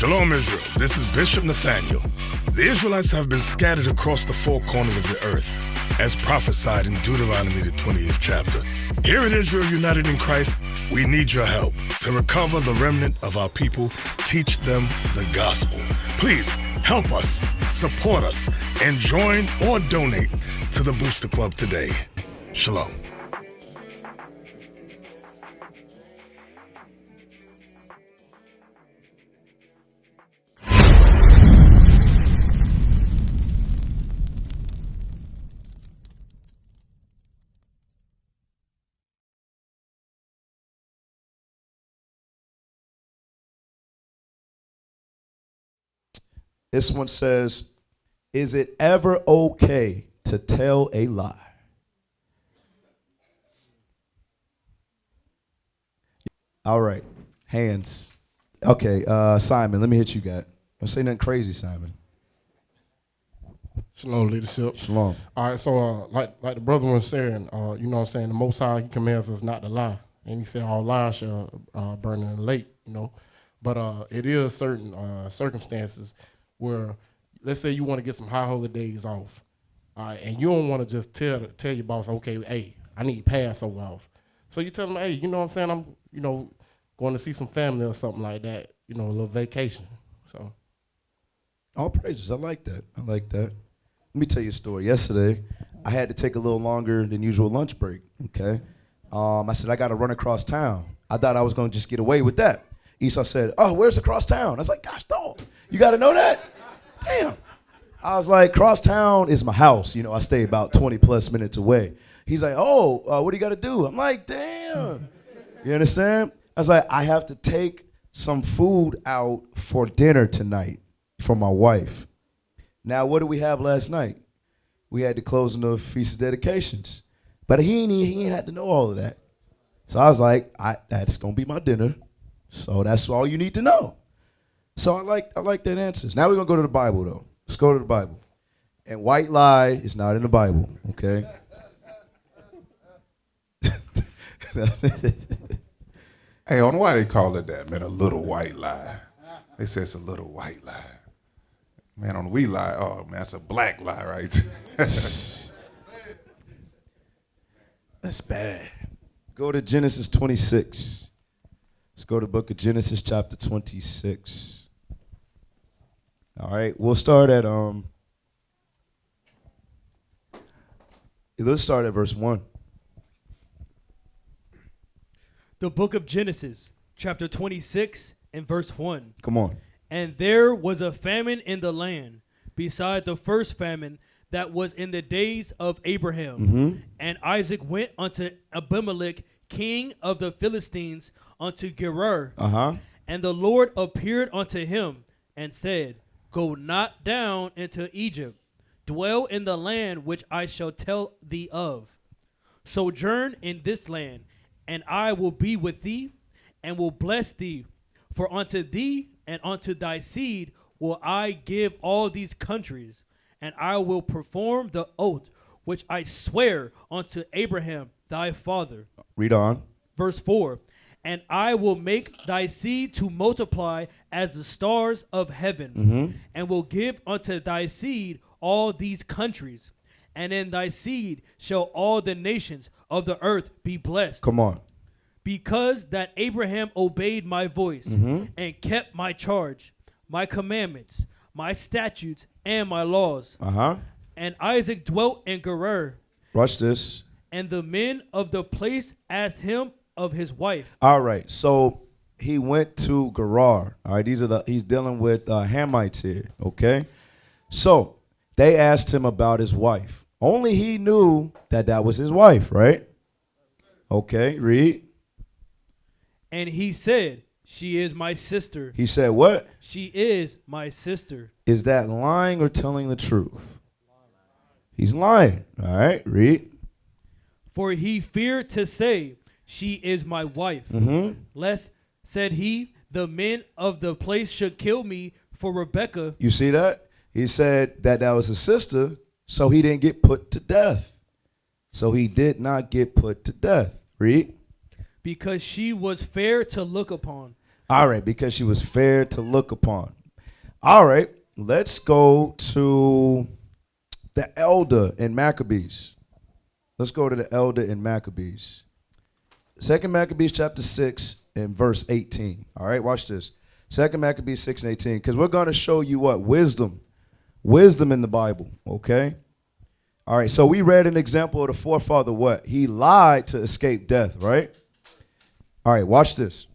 Shalom, Israel. This is Bishop Nathaniel. The Israelites have been scattered across the four corners of the earth, as prophesied in Deuteronomy, the 28th chapter. Here at Israel United in Christ, we need your help to recover the remnant of our people, teach them the gospel. Please help us, support us, and join or donate to the Booster Club today. Shalom. This one says, is it ever okay to tell a lie? All right, hands. Okay, Simon, let me hit you, guy. Don't say nothing crazy, Simon. Shalom, leadership. Shalom. All right, so like the brother was saying, you know what I'm saying, the Most High, he commands us not to lie. And he said all lies shall burn in the lake, you know. But it is certain circumstances where, let's say you want to get some high holy days off, and you don't want to just tell your boss, okay, hey, I need Passover off. So you tell them, hey, you know what I'm saying, I'm, you know, going to see some family or something like that, you know, a little vacation. So. All praises. I like that. I like that. Let me tell you a story. Yesterday, I had to take a little longer than usual lunch break, okay? I said, I got to run across town. I thought I was going to just get away with that. Esau said, oh, where's across town? I was like, gosh, dog, you got to know that? Damn. I was like, cross town is my house. You know, I stay about 20 plus minutes away. He's like, oh, what do you got to do? I'm like, damn. You understand? I was like, I have to take some food out for dinner tonight for my wife. Now, what did we have last night? We had the closing of Feast of Dedications. But he ain't had to know all of that. So I was like, that's going to be my dinner. So that's all you need to know. So I like that answer. Now we're going to go to the Bible, though. Let's go to the Bible. And white lie is not in the Bible, okay? Hey, I don't know why they call it that, man, a little white lie. They say it's a little white lie. Man, on we lie, oh, man, that's a black lie, right? That's bad. Go to Genesis 26. Let's go to the book of Genesis chapter 26. All right, we'll start at let's start at verse 1. The book of Genesis, chapter 26 and verse 1. Come on. And there was a famine in the land, beside the first famine that was in the days of Abraham. Mm-hmm. And Isaac went unto Abimelech, king of the Philistines, unto Gerar. Uh-huh. And the Lord appeared unto him and said, Go not down into Egypt, dwell in the land which I shall tell thee of. Sojourn in this land, and I will be with thee, and will bless thee. For unto thee and unto thy seed will I give all these countries, and I will perform the oath which I swear unto Abraham thy father. Read on. Verse 4. And I will make thy seed to multiply as the stars of heaven, and will give unto thy seed all these countries, and in thy seed shall all the nations of the earth be blessed. Come on. Because that Abraham obeyed my voice and kept my charge, my commandments, my statutes, and my laws. Uh-huh. And Isaac dwelt in Gerar. Watch this. And the men of the place asked him of his wife. All right, so he went to Gerar. All right, he's dealing with Hamites here, okay? So they asked him about his wife. Only he knew that was his wife, right? Okay, read. And he said, She is my sister. He said what? She is my sister. Is that lying or telling the truth? He's lying. All right, read. For he feared to say, She is my wife. Lest, said he, the men of the place should kill me for Rebekah. You see that? He said that was his sister, so he didn't get put to death. So he did not get put to death. Read. Because she was fair to look upon. All right, because she was fair to look upon. All right, let's go to the elder in Maccabees. Let's go to the elder in Maccabees. 2 Maccabees chapter 6 and verse 18. All right, watch this. 2 Maccabees 6 and 18, because we're going to show you what? Wisdom. Wisdom in the Bible, okay? All right, so we read an example of the forefather, what? He lied to escape death, right? All right, watch this.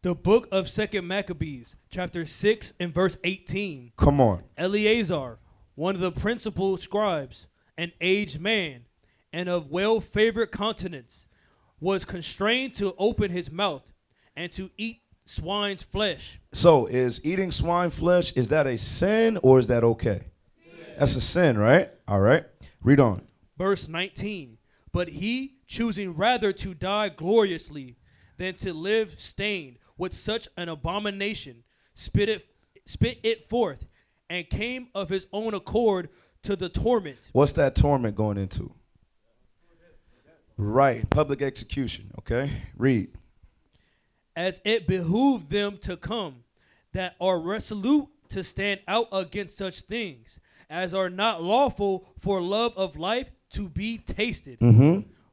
The book of 2 Maccabees, chapter 6 and verse 18. Come on. Eleazar, one of the principal scribes, an aged man, and of well-favored countenance, was constrained to open his mouth and to eat swine's flesh. So is eating swine flesh, is that a sin or is that okay? That's a sin, right? All right. Read on. Verse 19. But he, choosing rather to die gloriously than to live stained with such an abomination, spit it forth, and came of his own accord to the torment. What's that torment going into? Right, public execution, okay? Read. As it behooved them to come, that are resolute to stand out against such things, as are not lawful for love of life to be tasted.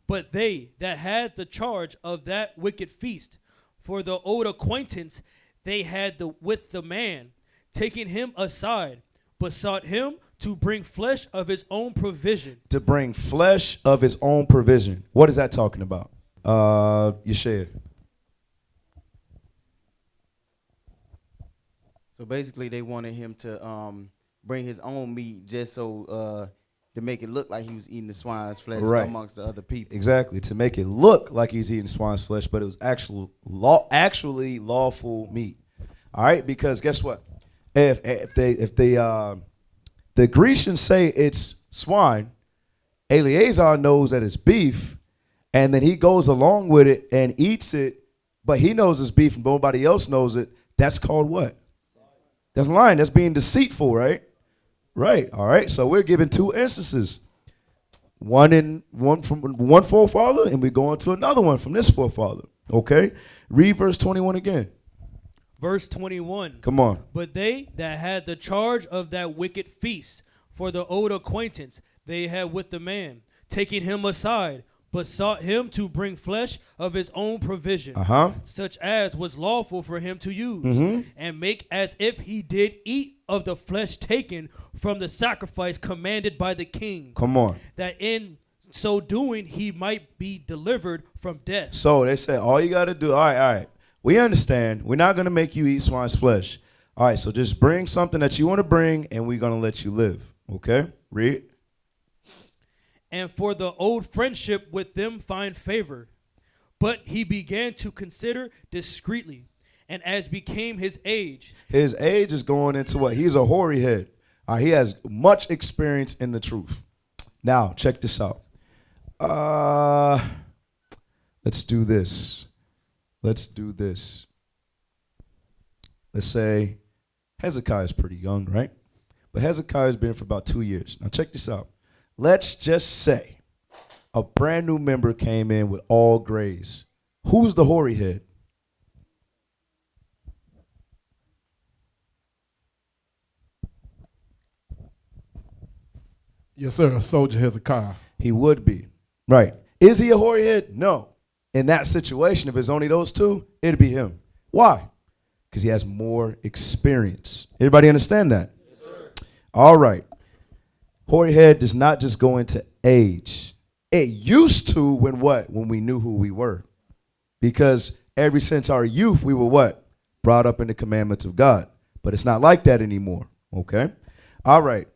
But they that had the charge of that wicked feast, for the old acquaintance they had with the man, taking him aside, besought him to bring flesh of his own provision. To bring flesh of his own provision. What is that talking about? You share. So basically, they wanted him to bring his own meat just so to make it look like he was eating the swine's flesh amongst the other people. Exactly, to make it look like he's eating swine's flesh, but it was actually lawful meat. All right, because guess what? If the Grecians say it's swine, Eleazar knows that it's beef, and then he goes along with it and eats it, but he knows it's beef and nobody else knows it. That's called what? That's lying. That's being deceitful, right? Right. All right. So we're given two instances. One from one forefather, and we go into another one from this forefather. Okay? Read verse 21 again. Verse 21. Come on. But they that had the charge of that wicked feast, for the old acquaintance they had with the man, taking him aside, besought him to bring flesh of his own provision, such as was lawful for him to use, and make as if he did eat of the flesh taken from the sacrifice commanded by the king. Come on. That in so doing he might be delivered from death. So they said, all you got to do, all right. We understand. We're not going to make you eat swine's flesh. All right, so just bring something that you want to bring, and we're going to let you live. Okay? Read. And for the old friendship with them find favor. But he began to consider discreetly, and as became his age. His age is going into what? He's a hoary head. He has much experience in the truth. Now, check this out. Let's do this. Let's say Hezekiah is pretty young, right? But Hezekiah has been for about 2 years. Now check this out. Let's just say a brand new member came in with all grays. Who's the hoary head? Yes, sir. A soldier Hezekiah. He would be. Right. Is he a hoary head? No. In that situation, if it's only those two, it'd be him. Why? Because he has more experience. Everybody understand that? Yes, sir. All right. Hoary head does not just go into age. It used to when what? When we knew who we were. Because ever since our youth, we were what? Brought up in the commandments of God. But it's not like that anymore. Okay? All right.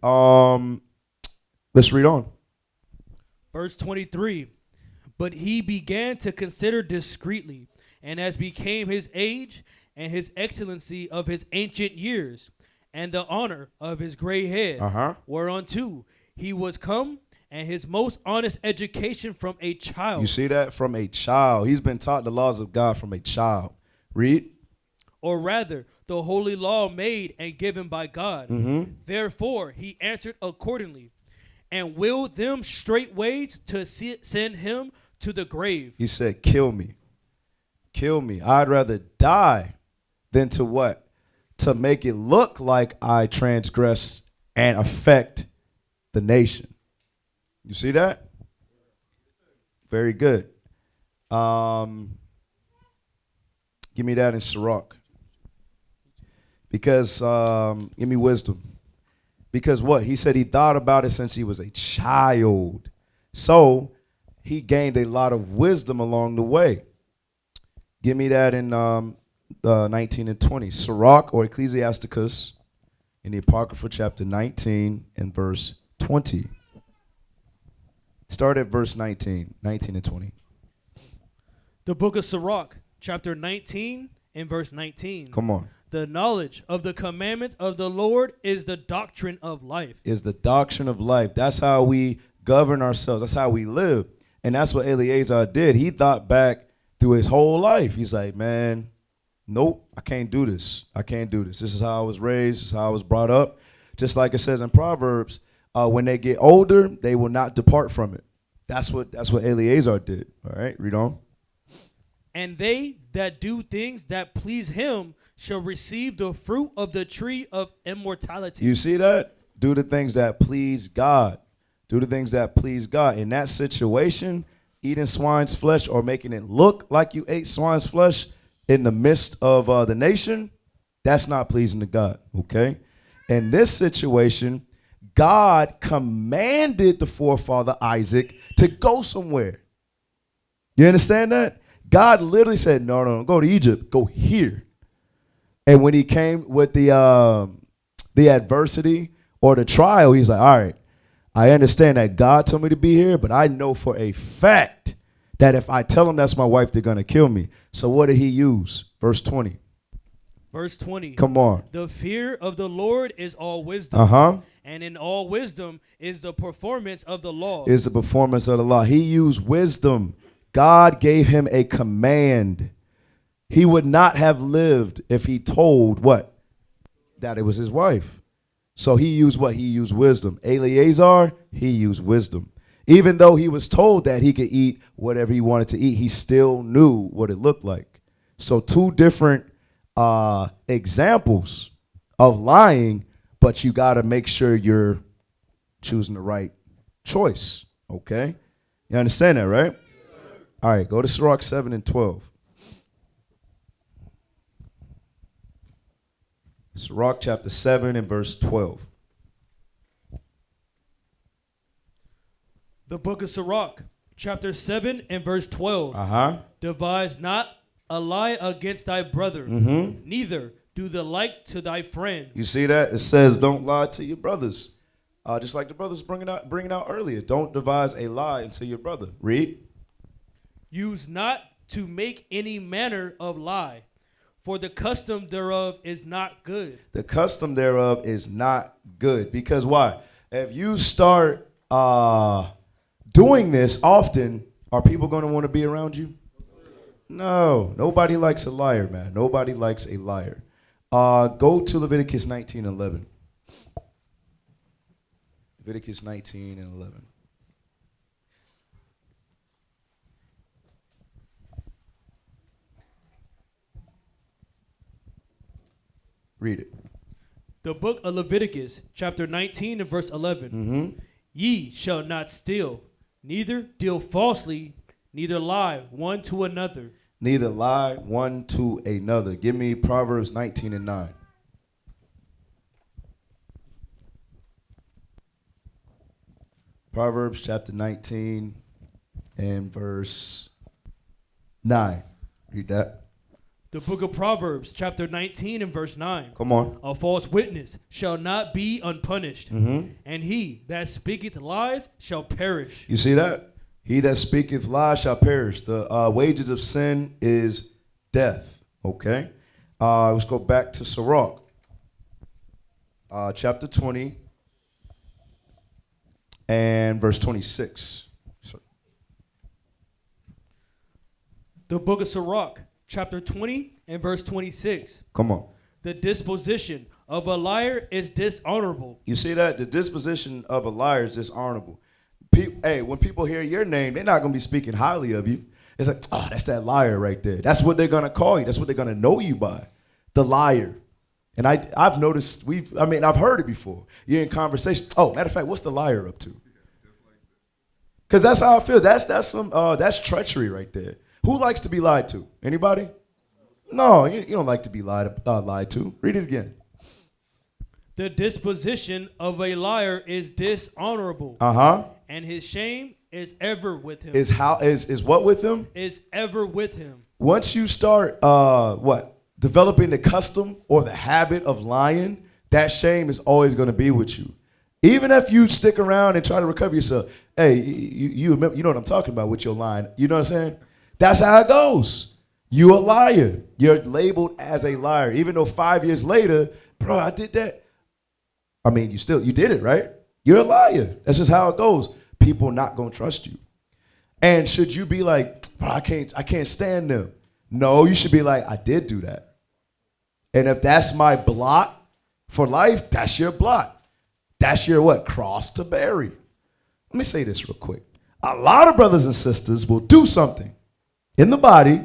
Let's read on. Verse 23. But he began to consider discreetly, and as became his age and his excellency of his ancient years, and the honor of his gray head, whereunto he was come, and his most honest education from a child. You see that? From a child. He's been taught the laws of God from a child. Read. Or rather, the holy law made and given by God. Therefore, he answered accordingly, and willed them straightways to send him to the grave. He said, kill me. Kill me. I'd rather die than to what? To make it look like I transgress and affect the nation. You see that? Very good. Give me that in Sirach. Because, give me wisdom. Because what? He said he thought about it since he was a child. So he gained a lot of wisdom along the way. Give me that in 19 and 20. Sirach or Ecclesiasticus in the Apocrypha chapter 19 and verse 20. Start at verse 19 and 20. The book of Sirach, chapter 19 and verse 19. Come on. The knowledge of the commandments of the Lord is the doctrine of life. Is the doctrine of life. That's how we govern ourselves. That's how we live. And that's what Eleazar did. He thought back through his whole life. He's like, man, nope, I can't do this. I can't do this. This is how I was raised. This is how I was brought up. Just like it says in Proverbs, when they get older, they will not depart from it. That's what Eleazar did. All right, read on. And they that do things that please him shall receive the fruit of the tree of immortality. You see that? Do the things that please God. Do the things that please God. In that situation, eating swine's flesh or making it look like you ate swine's flesh in the midst of the nation, that's not pleasing to God, okay? In this situation, God commanded the forefather Isaac to go somewhere. You understand that? God literally said, no, go to Egypt, go here. And when he came with the adversity or the trial, he's like, all right, I understand that God told me to be here, but I know for a fact that if I tell them that's my wife, they're going to kill me. So what did he use? Verse 20. Verse 20. Come on. The fear of the Lord is all wisdom. Uh-huh. And in all wisdom is the performance of the law. Is the performance of the law. He used wisdom. God gave him a command. He would not have lived if he told what? That it was his wife. So he used what? He used wisdom. Eleazar, he used wisdom. Even though he was told that he could eat whatever he wanted to eat, he still knew what it looked like. So two different examples of lying, but you got to make sure you're choosing the right choice. Okay? You understand that, right? All right, go to Sirach 7 and 12. Sirach chapter 7 and verse 12. The book of Sirach, chapter 7 and verse 12. Uh-huh. Devise not a lie against thy brother, neither do the like to thy friend. You see that? It says don't lie to your brothers. Just like the brothers bringing out earlier. Don't devise a lie into your brother. Read. Use not to make any manner of lie, for the custom thereof is not good. The custom thereof is not good. Because why? If you start doing this often, are people going to want to be around you? No. Nobody likes a liar, man. Nobody likes a liar. Go to Leviticus 19:11. Leviticus 19 and 11. Read it. The book of Leviticus, chapter 19 and verse 11. Ye shall not steal, neither deal falsely, neither lie one to another. Neither lie one to another. Give me Proverbs 19 and 9. Proverbs chapter 19 and verse 9. Read that. The book of Proverbs, chapter 19 and verse 9. Come on. A false witness shall not be unpunished, and he that speaketh lies shall perish. You see that? He that speaketh lies shall perish. The wages of sin is death. Okay? Let's go back to Sirach. Chapter 20 and verse 26. Sorry. The book of Sirach, chapter 20 and verse 26. Come on. The disposition of a liar is dishonorable. You see that? The disposition of a liar is dishonorable. Hey, when people hear your name, they're not going to be speaking highly of you. It's like, oh, that's that liar right there. That's what they're going to call you. That's what they're going to know you by. the liar. And I've noticed, I've heard it before. You're in conversation. Oh, matter of fact, what's the liar up to? Because that's how I feel. That's treachery right there. Who likes to be lied to? Anybody? No, you don't like to be lied to. Read it again. The disposition of a liar is dishonorable. And his shame is ever with him. Is what with him? Is ever with him. Once you start developing the custom or the habit of lying, that shame is always going to be with you. Even if you stick around and try to recover yourself, hey, you know what I'm talking about with your lying. You know what I'm saying? That's how it goes. You a liar. You're labeled as a liar. Even though 5 years later, bro, I did that. I mean, you did it, right? You're a liar. That's just how it goes. People not gonna trust you. And should you be like, bro, I can't stand them? No, you should be like, I did do that. And if that's my blot for life, that's your blot. That's your what? Cross to bury. Let me say this real quick. A lot of brothers and sisters will do something in the body,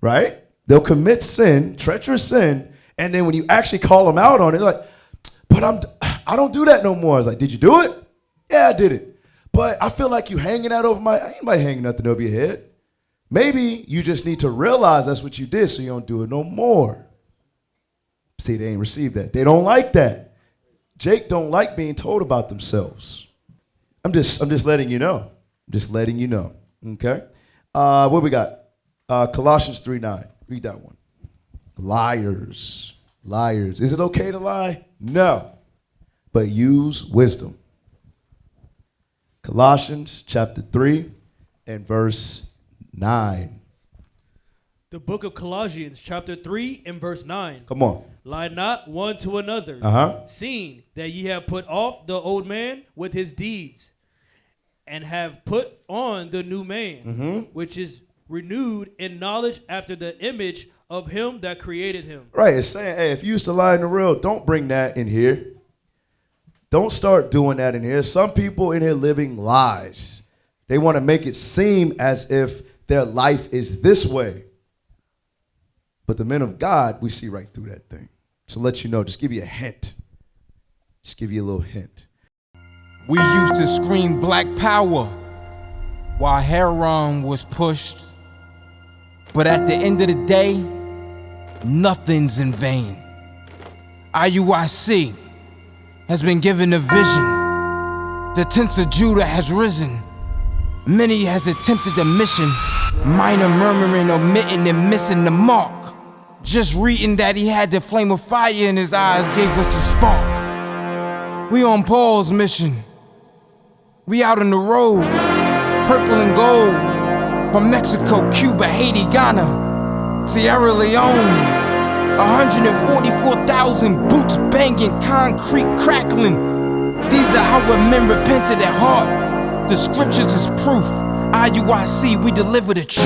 right? They'll commit sin, treacherous sin, and then when you actually call them out on it, they're like, but I don't do that no more. I was like, did you do it? Yeah, I did it. But I feel like you hanging that over ain't nobody hanging nothing over your head. Maybe you just need to realize that's what you did so you don't do it no more. See, they ain't received that. They don't like that. Jake don't like being told about themselves. I'm just letting you know. I'm just letting you know. Okay? What we got? Colossians 3:9. Read that one. Liars. Liars. Is it okay to lie? No. But use wisdom. Colossians chapter 3 and verse 9. The book of Colossians chapter 3 and verse 9. Come on. Lie not one to another, seeing that ye have put off the old man with his deeds, and have put on the new man, which is renewed in knowledge after the image of him that created him. Right, it's saying, hey, if you used to lie in the real, don't bring that in here. Don't start doing that in here. Some people in here living lies. They want to make it seem as if their life is this way. But the men of God, we see right through that thing. So let you know, just give you a hint. Just give you a little hint. We used to scream black power while heroin was pushed. But at the end of the day, nothing's in vain. IUIC has been given a vision. The tents of Judah has risen. Many has attempted the mission. Minor murmuring, omitting, and missing the mark. Just reading that he had the flame of fire in his eyes gave us the spark. We on Paul's mission. We out on the road, purple and gold. From Mexico, Cuba, Haiti, Ghana, Sierra Leone. 144,000 boots banging, concrete crackling. These are our men repented at heart. The scriptures is proof. IUIC, we deliver the truth.